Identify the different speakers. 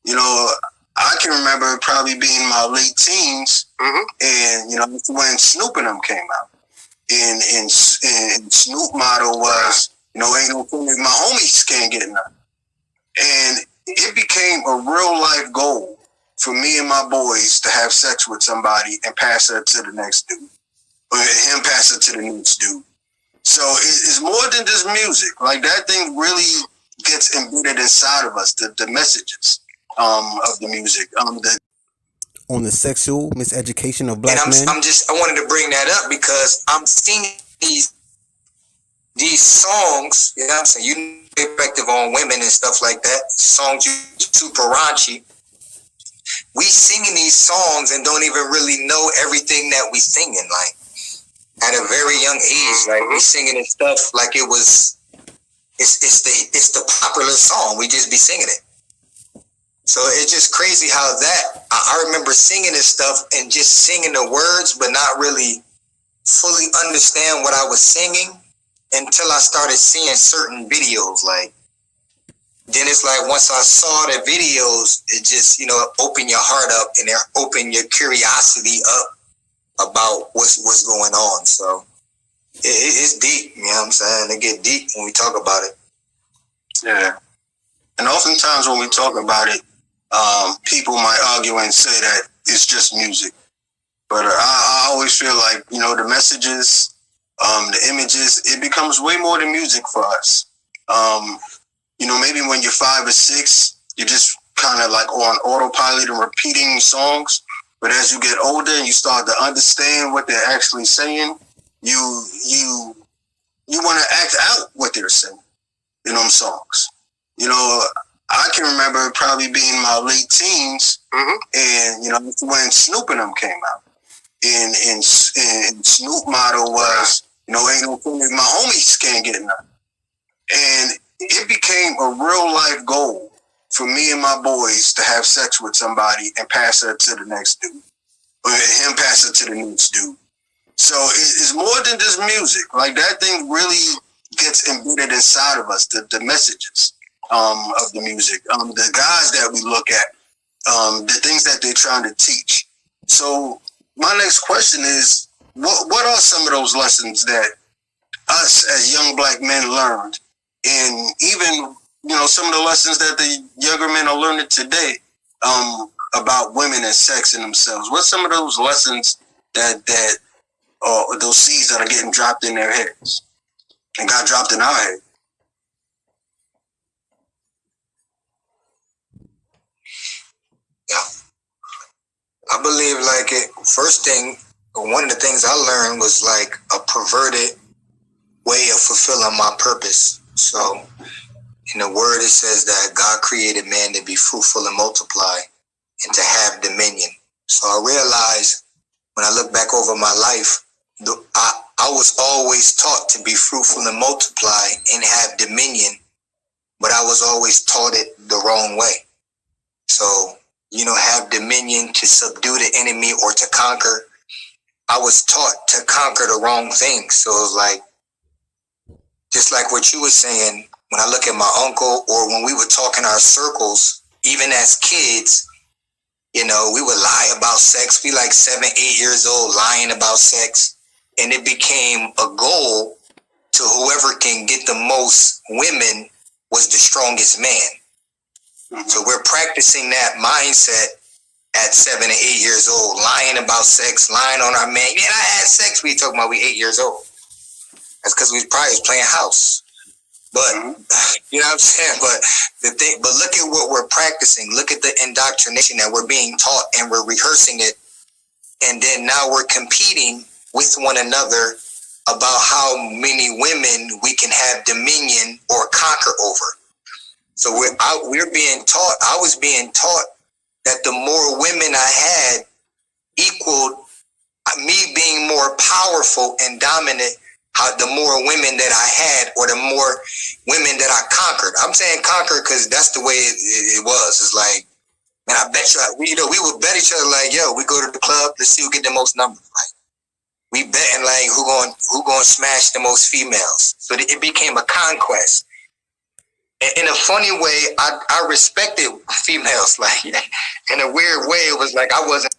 Speaker 1: you know, I can remember probably being my late teens, and you know, when Snoop and them came out, and Snoop motto was, you know, ain't no fool if my homies can't get none, and it became a real life goal for me and my boys to have sex with somebody and pass her to the next dude, or him pass her to the next dude. So it's more than just music. Like, that thing really gets embedded inside of us, the messages of the music.
Speaker 2: On the sexual miseducation of black men.
Speaker 3: I wanted to bring that up because I'm seeing these songs, you know what I'm saying, you effective on women and stuff like that. Songs you super raunchy. We singing these songs and don't even really know everything that we singing, like, at a very young age. Like, we singing this stuff like it's the popular song. We just be singing it. So it's just crazy how that, I remember singing this stuff and just singing the words, but not really fully understand what I was singing until I started seeing certain videos. Like, then it's like, once I saw the videos, it just, you know, open your heart up and open your curiosity up about what's going on. So it's deep, you know what I'm saying? It get deep when we talk about it.
Speaker 1: Yeah. And oftentimes when we talk about it, people might argue and say that it's just music. But I always feel like, you know, the messages, the images, it becomes way more than music for us. You know, maybe when you're 5 or 6, you're just kind of like on autopilot and repeating songs. But as you get older and you start to understand what they're actually saying, you want to act out what they're saying in them songs. You know, I can remember probably being my late teens, and you know, when Snoop and them came out, and Snoop motto was, you know, ain't no fool if my homies can't get none, and it became a real life goal for me and my boys to have sex with somebody and pass her to the next dude, or him pass her to the next dude. So it's more than just music. Like, that thing really gets embedded inside of us, the messages of the music, the guys that we look at, the things that they're trying to teach. So my next question is, what are some of those lessons that us as young black men learned, and even, you know, some of the lessons that the younger men are learning today about women and sex and themselves? What's some of those lessons that those seeds that are getting dropped in their heads and got dropped in our head?
Speaker 3: Yeah. I believe, like, one of the things I learned was, like, a perverted way of fulfilling my purpose. So in the word, it says that God created man to be fruitful and multiply and to have dominion. So I realized when I look back over my life, I was always taught to be fruitful and multiply and have dominion, but I was always taught it the wrong way. So, you know, have dominion to subdue the enemy or to conquer. I was taught to conquer the wrong thing. So it was like, just like what you were saying, when I look at my uncle, or when we would talk in our circles, even as kids, you know, we would lie about sex. We like 7, 8 years old lying about sex. And it became a goal to whoever can get the most women was the strongest man. So we're practicing that mindset at 7 or 8 years old, lying about sex, lying on our man. Yeah, I had sex. We talking about we 8 years old. That's because we probably was playing house. But you know what I'm saying? But look at what we're practicing. Look at the indoctrination that we're being taught, and we're rehearsing it. And then now we're competing with one another about how many women we can have dominion or conquer over. So we're being taught, I was being taught that the more women I had equaled me being more powerful and dominant, the more women that I had, or the more women that I conquered. I'm saying conquer because that's the way it was. It's like, man, I bet you, we would bet each other like, yo, we go to the club, let's see who get the most numbers. Like, we betting like who going to smash the most females. So it became a conquest. in a funny way, I respected females. Like in a weird way, it was like I wasn't